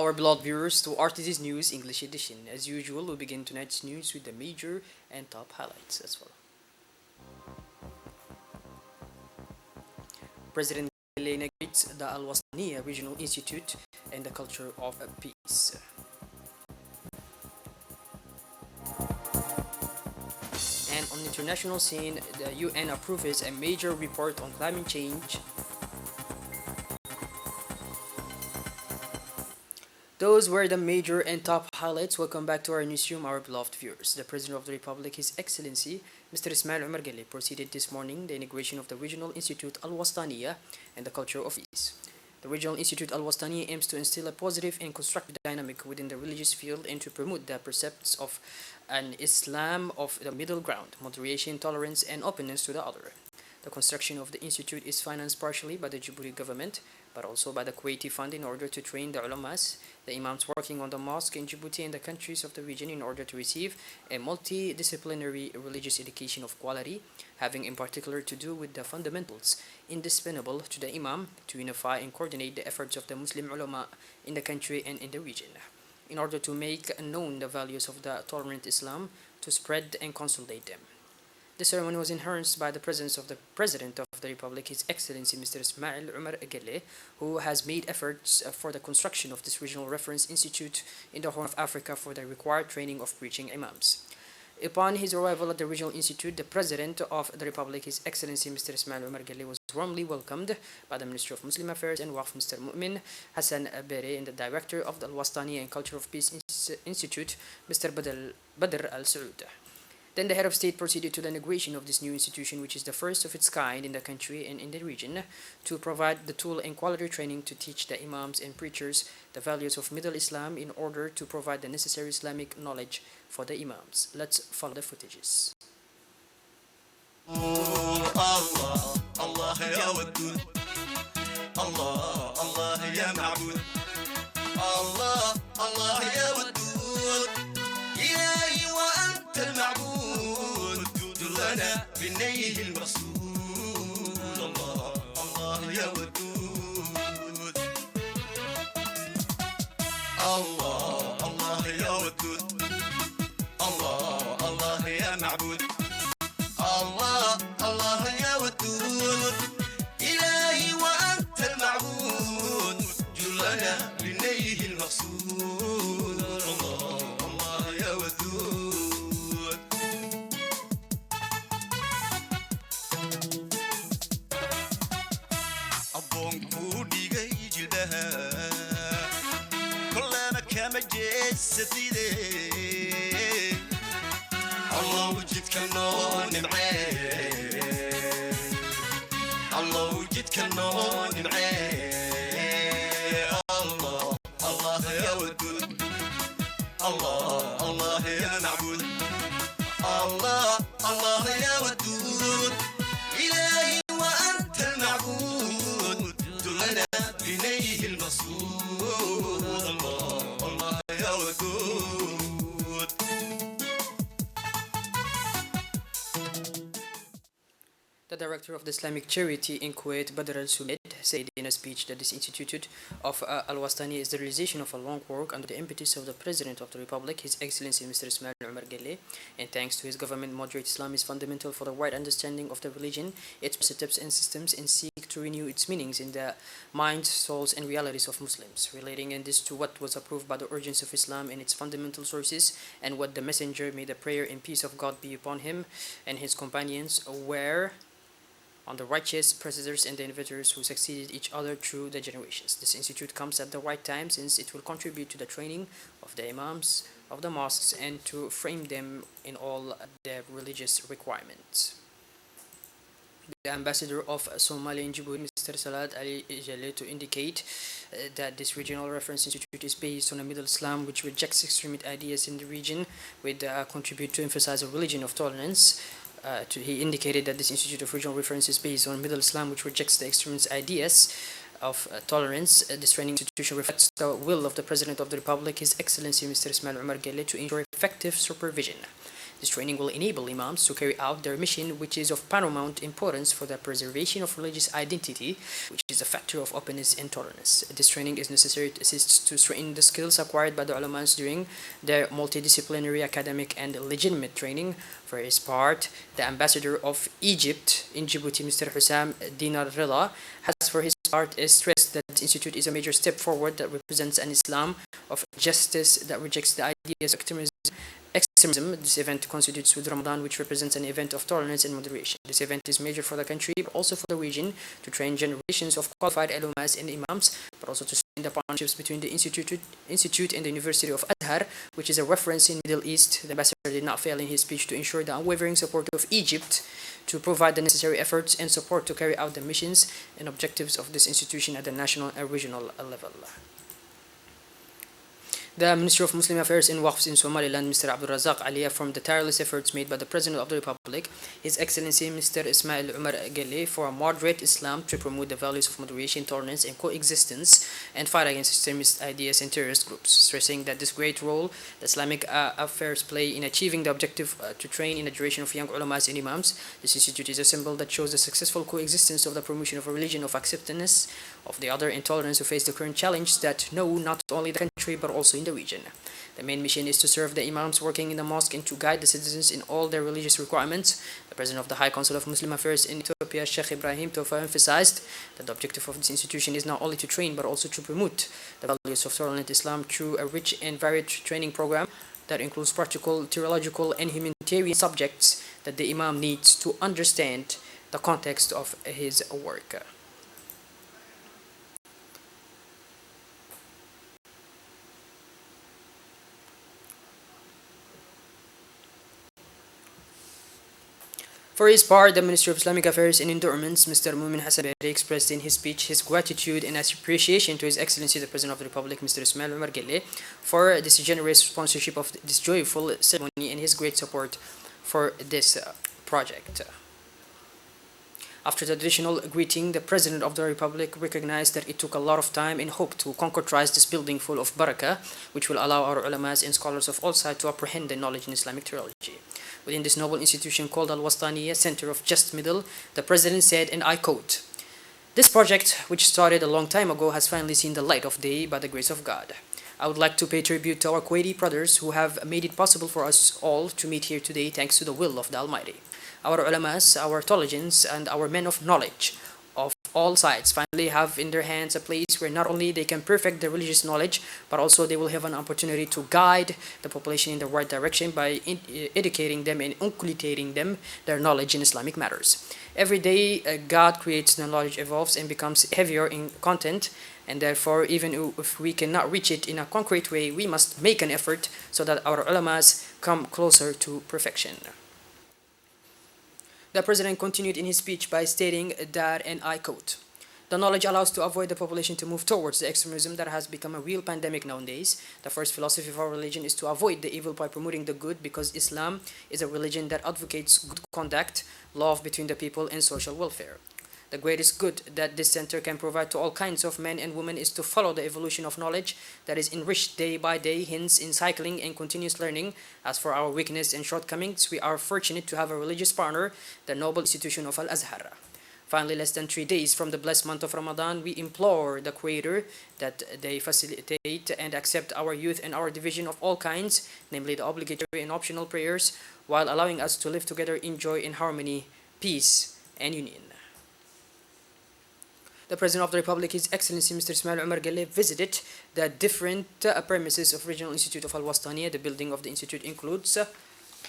our beloved viewers to RTD's News English Edition. As usual, we begin tonight's news with the major and top highlights as well. President Gele inaugurates the Al Wasaniya Regional Institute and the Culture of Peace. And on the international scene, the UN approves a major report on climate change. Those were the major and top highlights. Welcome back to our newsroom, our beloved viewers. The President of the Republic, His Excellency, Mr. Ismail Omar Gelle, proceeded this morning the inauguration of the Regional Institute Al Wastaniya and the Culture of Peace. The Regional Institute Al Wastaniya aims to instill a positive and constructive dynamic within the religious field and to promote the precepts of an Islam of the middle ground, moderation, tolerance, and openness to the other. The construction of the institute is financed partially by the Djibouti government, but also by the Kuwaiti Fund in order to train the ulamas, the imams working on the mosque in Djibouti and the countries of the region in order to receive a multidisciplinary religious education of quality, having in particular to do with the fundamentals indispensable to the imam to unify and coordinate the efforts of the Muslim ulama in the country and in the region, in order to make known the values of the tolerant Islam, to spread and consolidate them. The ceremony was enhanced by the presence of the President of the Republic, His Excellency Mr. Ismail Omar Gelle, who has made efforts for the construction of this regional reference institute in the Horn of Africa for the required training of preaching imams. Upon his arrival at the regional institute, the President of the Republic, His Excellency Mr. Ismail Omar Gelle, was warmly welcomed by the Minister of Muslim Affairs and Waqf, Mr. Mu'min Hassan Bere, and the Director of the Al Wastani and Culture of Peace Institute, Mr. Badr Al Saud. Then the head of state proceeded to the inauguration of this new institution, which is the first of its kind in the country and in the region, to provide the tool and quality training to teach the imams and preachers the values of Middle Islam in order to provide the necessary Islamic knowledge for the imams. Let's follow the footages. Allah, Allah ya wadud, Allah, Allah ya ma'bud, Allah, Allah ya wadud, ilahi wa anta al-ma'bud, dulana binayhi al-rasul, Allah, Allah ya wadud, Allah, Allah ya wadud, Allah, Allah ya ma'bud, Allah, Allah ya wadud, ilahi wa anta al-ma'bud, julana linayhi al-maqsud, Allah, Allah ya wadud. Abonku dhigay jilbaha, kullama kama jeesadide, Allah wajidka noo nimcee, Allah wajidka noo nimcee, Allah, Allah ya wadud, Allah, Allah ya ma'bud, Allah, Allah ya wadud, ilahi wa anta al-ma'bud, dulana binayhi al-maqsud, Allah, Allah ya wadud. The director of the Islamic Charity in Kuwait, Badr al-Sumid, said in a speech that this institute of Al-Wastani is the realization of a long work under the impetus of the President of the Republic, His Excellency Mr. Ismail Omar Gelle, and thanks to his government, moderate Islam is fundamental for the wide understanding of the religion, its precepts and systems, and seek to renew its meanings in the minds, souls, and realities of Muslims, relating in this to what was approved by the urgence of Islam and its fundamental sources, and what the Messenger, may the prayer and peace of God be upon him and his companions, were on the righteous predecessors and the innovators who succeeded each other through the generations. This institute comes at the right time since it will contribute to the training of the imams of the mosques and to frame them in all their religious requirements. The ambassador of Somalia in Djibouti, Mr. Salat Ali Jaleh, to indicate that this regional reference institute is based on a Middle Islam which rejects extremist ideas in the region, with contribute to emphasize a religion of tolerance. He indicated that this Institute of Regional Reference is based on Middle Islam, which rejects the extremist ideas of tolerance. This training institution reflects the will of the President of the Republic, His Excellency Mr. Ismail Omar Gelle, to ensure effective supervision. This training will enable imams to carry out their mission, which is of paramount importance for the preservation of religious identity, which is a factor of openness and tolerance. This training is necessary to assist to strengthen the skills acquired by the ulamas during their multidisciplinary academic and legitimate training. For his part, the ambassador of Egypt in Djibouti, Mr. Hussam Dinar Rila, has for his part stressed that the institute is a major step forward that represents an Islam of justice that rejects the ideas of extremism. This event constitutes with Ramadan, which represents an event of tolerance and moderation. This event is major for the country, but also for the region, to train generations of qualified ulamas and imams, but also to strengthen the partnerships between the institute and the University of Azhar, which is a reference in Middle East. The ambassador did not fail in his speech to ensure the unwavering support of Egypt to provide the necessary efforts and support to carry out the missions and objectives of this institution at the national and regional level. The Minister of Muslim Affairs and Waqfs in Somaliland, Mr. Abdul Razak Ali, affirmed the tireless efforts made by the President of the Republic, His Excellency Mr. Ismail Umar Gelle, for a moderate Islam to promote the values of moderation, tolerance, and coexistence and fight against extremist ideas and terrorist groups, stressing that this great role the Islamic affairs play in achieving the objective to train in a generation of young ulamas and imams. This institute is a symbol that shows the successful coexistence of the promotion of a religion of acceptance of the other and tolerance to face the current challenge that know not only the country but also in the region. The main mission is to serve the imams working in the mosque and to guide the citizens in all their religious requirements. The President of the High Council of Muslim Affairs in Ethiopia, Sheikh Ibrahim Tofa, emphasized that the objective of this institution is not only to train but also to promote the values of tolerant Islam through a rich and varied training program that includes practical, theological, and humanitarian subjects that the imam needs to understand the context of his work. For his part, the Minister of Islamic Affairs and Endowments, Mr. Mumin Hassan Beri, expressed in his speech his gratitude and appreciation to His Excellency the President of the Republic, Mr. Ismail Umar Gelle, for this generous sponsorship of this joyful ceremony and his great support for this project. After the traditional greeting, the President of the Republic recognized that it took a lot of time and hope to concretize this building full of barakah, which will allow our ulamas and scholars of all sides to apprehend the knowledge in Islamic theology. Within this noble institution called Al-Wastaniya, Center of Just Middle, the President said, and I quote, "This project, which started a long time ago, has finally seen the light of day by the grace of God. I would like to pay tribute to our Kuwaiti brothers who have made it possible for us all to meet here today thanks to the will of the Almighty. Our ulamas, our theologians, and our men of knowledge of all sides finally have in their hands a place where not only they can perfect their religious knowledge, but also they will have an opportunity to guide the population in the right direction by educating them and inculcating them their knowledge in Islamic matters. Every day, God creates the knowledge evolves and becomes heavier in content, and therefore, even if we cannot reach it in a concrete way, we must make an effort so that our ulamas come closer to perfection." The President continued in his speech by stating that, and I quote, "The knowledge allows to avoid the population to move towards the extremism that has become a real pandemic nowadays. The first philosophy of our religion is to avoid the evil by promoting the good, because Islam is a religion that advocates good conduct, love between the people, and social welfare. The greatest good that this center can provide to all kinds of men and women is to follow the evolution of knowledge that is enriched day by day, hence in cycling and continuous learning. As for our weakness and shortcomings, we are fortunate to have a religious partner, the noble institution of Al-Azhar. Finally, less than 3 days from the blessed month of Ramadan, we implore the Creator that they facilitate and accept our youth and our division of all kinds, namely the obligatory and optional prayers, while allowing us to live together in joy and harmony, peace, and union." The President of the Republic, His Excellency Mr. Ismail Umar Gelle, visited the different premises of Regional Institute of Al-Wastaniya. The building of the institute includes,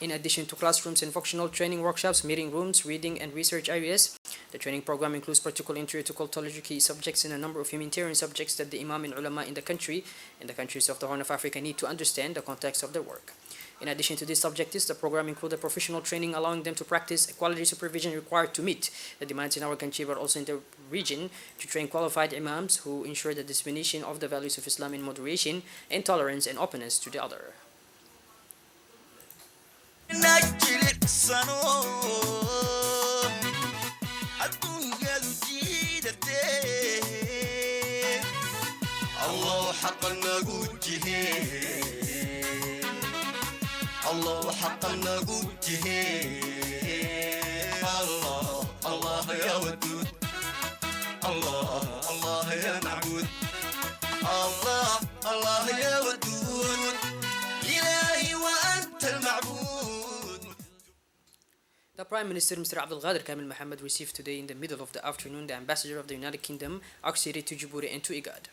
in addition to classrooms and vocational training workshops, meeting rooms, reading and research areas. The training program includes practical entry to theology key subjects and a number of humanitarian subjects that the Imam and Ulama in the country and the countries of the Horn of Africa need to understand the context of their work. In addition to these objectives, the program included professional training allowing them to practice quality supervision required to meet the demands in our country but also in the region, to train qualified imams who ensure the dissemination of the values of Islam in moderation and tolerance and openness to the other. الله حقا نقوته الله الله يا ودود الله الله يا معبود الله الله يا ودود إلهي وأنت المعبود. The Prime Minister, Mr. Abdul Ghadir Kamil Mohammed, received today in the middle of the afternoon the Ambassador of the United Kingdom, accredited to Djibouti and to IGAD.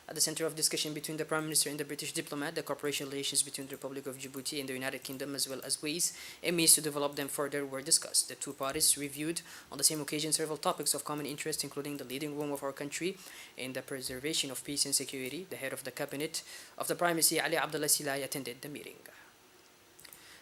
At the center of discussion between the Prime Minister and the British diplomat, the cooperation relations between the Republic of Djibouti and the United Kingdom, as well as ways and means to develop them further, were discussed. The two parties reviewed on the same occasion several topics of common interest, including the leading role of our country in the preservation of peace and security. The head of the cabinet of the Primacy, Ali Abdullah Silai, attended the meeting.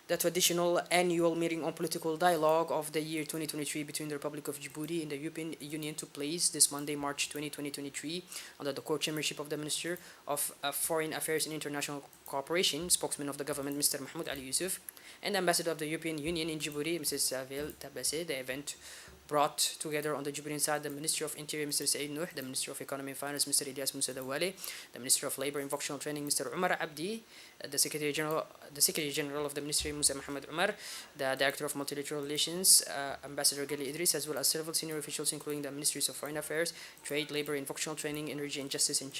The traditional annual meeting on political dialogue of the year 2023 between the Republic of Djibouti and the European Union took place this Monday, March 20, 2023, under the co-chairmanship of the Minister of Foreign Affairs and International Cooperation, spokesman of the government, Mr. Mahmoud Ali Yusuf, and the Ambassador of the European Union in Djibouti, Mrs. Saville Tabase. The event brought together on the Djiboutian side the Minister of Interior, Mr. Saeed Nuh, the Minister of Economy and Finance, Mr. Ilyas Moussa Dawale, the Minister of Labor and Vocational Training, Mr. Umar Abdi, the Secretary General of the Ministry, Musa Muhammad Umar, the Director of Multilateral Relations, Ambassador Gali Idris, as well as several senior officials, including the Ministries of Foreign Affairs, Trade, Labor and Vocational Training, Energy and Justice, and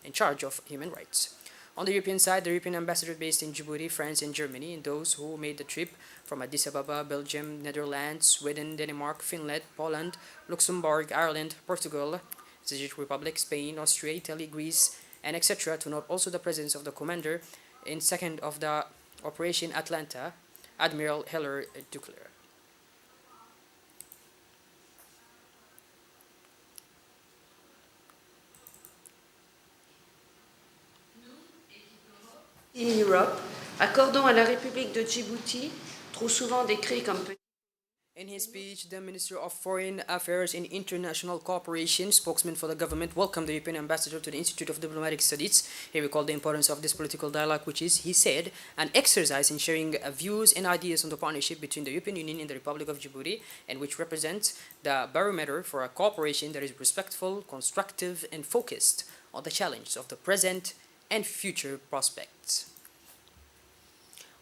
in charge of human rights. On the European side, the European ambassador based in Djibouti, France, and Germany, and those who made the trip from Addis Ababa, Belgium, Netherlands, Sweden, Denmark, Finland, Poland, Luxembourg, Ireland, Portugal, the Czech Republic, Spain, Austria, Italy, Greece, and etc. to note also the presence of the commander in second of the Operation Atlanta, Admiral Heller Ducler. In Europe, accordons à la République de Djibouti, trop souvent décrit comme petit. In his speech, the Minister of Foreign Affairs and International Cooperation, spokesman for the government, welcomed the European ambassador to the Institute of Diplomatic Studies. He recalled the importance of this political dialogue, which is, he said, an exercise in sharing views and ideas on the partnership between the European Union and the Republic of Djibouti, and which represents the barometer for a cooperation that is respectful, constructive, and focused on the challenges of the present and future prospects.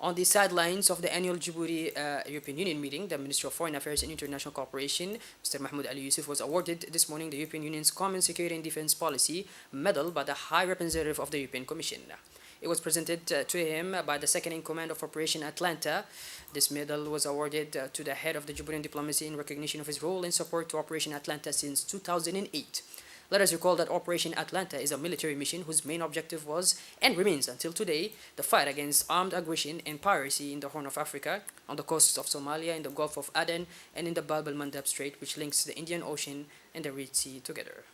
On the sidelines of the annual Djibouti European Union meeting, the Minister of Foreign Affairs and International Cooperation, Mr. Mahmoud Ali Yusuf, was awarded this morning the European Union's Common Security and Defense Policy Medal by the High Representative of the European Commission. It was presented to him by the second in command of Operation Atlanta. This medal was awarded to the head of the Djiboutian diplomacy in recognition of his role and support to Operation Atlanta since 2008. Let us recall that Operation Atlanta is a military mission whose main objective was, and remains until today, the fight against armed aggression and piracy in the Horn of Africa, on the coasts of Somalia, in the Gulf of Aden, and in the Bab el-Mandab Strait, which links the Indian Ocean and the Red Sea together.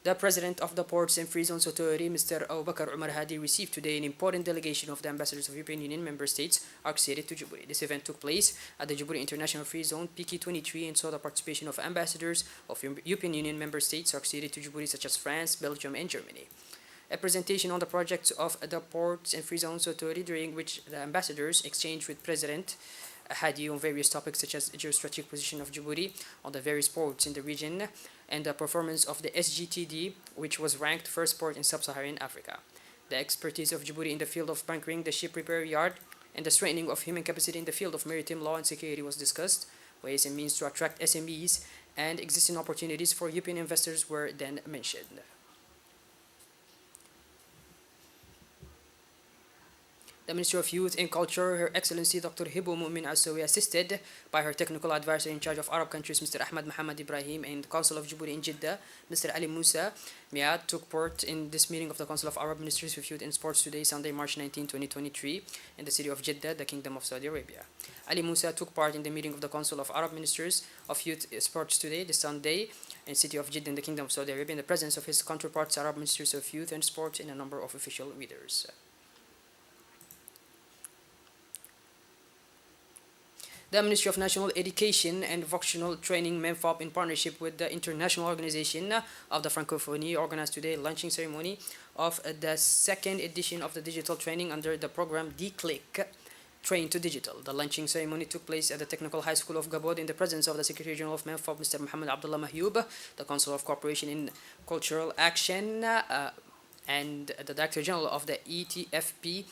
The President of the Ports and Free Zones Authority, Mr. Abubakar Umar Hadi, received today an important delegation of the ambassadors of European Union member states accredited to Djibouti. This event took place at the Djibouti International Free Zone, PK23, and saw the participation of ambassadors of European Union member states accredited to Djibouti, such as France, Belgium, and Germany. A presentation on the projects of the Ports and Free Zones Authority, during which the ambassadors exchanged with President Hadi on various topics such as the geostrategic position of Djibouti on the various ports in the region and the performance of the SGTD, which was ranked first port in sub-Saharan Africa. The expertise of Djibouti in the field of bunkering the ship repair yard and the strengthening of human capacity in the field of maritime law and security was discussed. Ways and means to attract SMEs and existing opportunities for European investors were then mentioned. The Ministry of Youth and Culture, Her Excellency Dr. Hibo Mu'min Asawi, assisted by her technical advisor in charge of Arab countries, Mr. Ahmed Mohammed Ibrahim, and the Council of Djibouti in Jeddah, Mr. Ali Musa Miad, took part in this meeting of the Council of Arab Ministries of Youth and Sports today, Sunday, March 19, 2023, in the city of Jeddah, the Kingdom of Saudi Arabia. Ali Musa took part in the meeting of the Council of Arab Ministers of Youth and Sports today, this Sunday, in the city of Jeddah in the Kingdom of Saudi Arabia, in the presence of his counterparts, Arab Ministers of Youth and Sports, and a number of official leaders. The Ministry of National Education and Vocational Training, MENFOP, in partnership with the International Organization of the Francophonie, organized today a launching ceremony of the second edition of the digital training under the program D-Click, Train to Digital. The launching ceremony took place at the Technical High School of Gabon in the presence of the Secretary General of MENFOP, Mr. Mohammed Abdullah Mahyoub, the Council of Cooperation in Cultural Action, and the Director General of the ETFP,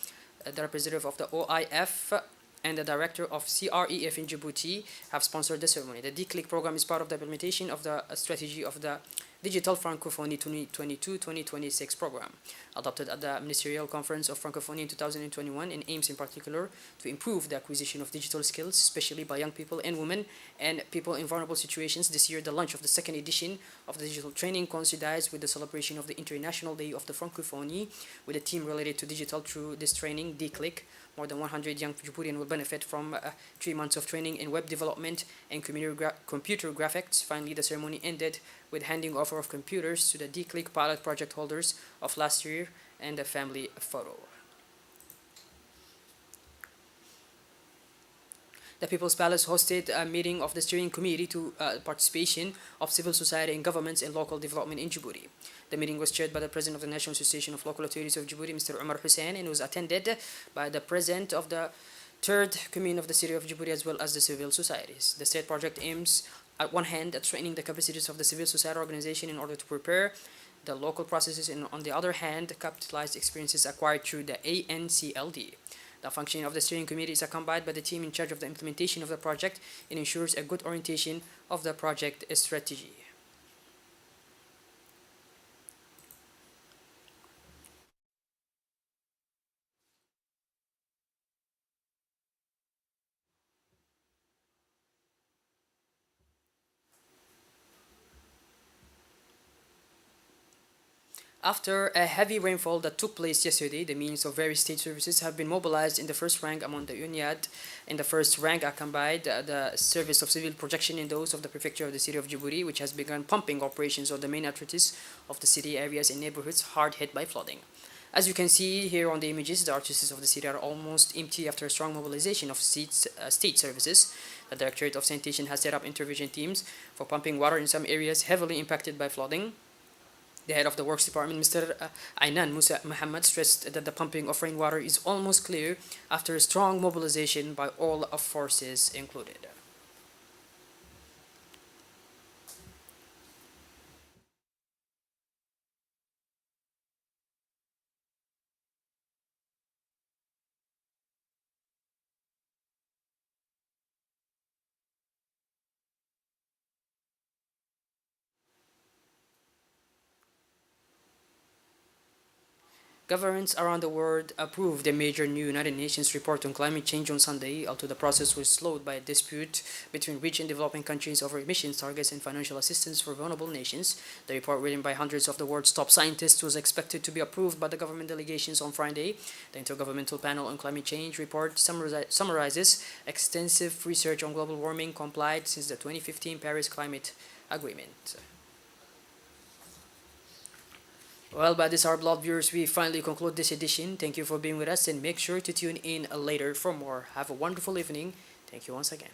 the representative of the OIF and the director of CREF in Djibouti have sponsored the ceremony. The DCLIC program is part of the implementation of the strategy of the Digital Francophonie 2022-2026 program, adopted at the Ministerial Conference of Francophonie in 2021, and aims in particular to improve the acquisition of digital skills, especially by young people and women and people in vulnerable situations. This year, the launch of the second edition of the digital training coincides with the celebration of the International Day of the Francophonie, with a theme related to digital. Through this training, DCLIC, more than 100 young Djiboutians will benefit from 3 months of training in web development and computer graphics. Finally, the ceremony ended with handing over of computers to the DCLIC pilot project holders of last year and a family photo. The People's Palace hosted a meeting of the steering committee to participation of civil society and governments in local development in Djibouti. The meeting was chaired by the President of the National Association of Local Authorities of Djibouti, Mr. Omar Hussein, and was attended by the President of the Third Commune of the City of Djibouti, as well as the civil societies. The state project aims, at one hand, at training the capacities of the civil society organization in order to prepare the local processes, and on the other hand, capitalize experiences acquired through the ANCLD. The functioning of the steering committee is accompanied by the team in charge of the implementation of the project and ensures a good orientation of the project strategy. After a heavy rainfall that took place yesterday, the means of various state services have been mobilized in the first rank among the UNIAD. In the first rank accompanied the Service of Civil Protection in those of the Prefecture of the City of Djibouti, which has begun pumping operations on the main arteries of the city areas and neighborhoods hard hit by flooding. As you can see here on the images, the arteries of the city are almost empty after a strong mobilization of state services. The Directorate of Sanitation has set up intervention teams for pumping water in some areas heavily impacted by flooding. The head of the Works Department, Mr. Ainan Musa Muhammad, stressed that the pumping of rainwater is almost clear after a strong mobilization by all forces included. Governments around the world approved a major new United Nations report on climate change on Sunday, although the process was slowed by a dispute between rich and developing countries over emissions targets and financial assistance for vulnerable nations. The report, written by hundreds of the world's top scientists, was expected to be approved by the government delegations on Friday. The Intergovernmental Panel on Climate Change report summarizes extensive research on global warming complied since the 2015 Paris Climate Agreement. Well, by this, our blood viewers, we finally conclude this edition. Thank you for being with us, and make sure to tune in later for more. Have a wonderful evening. Thank you once again.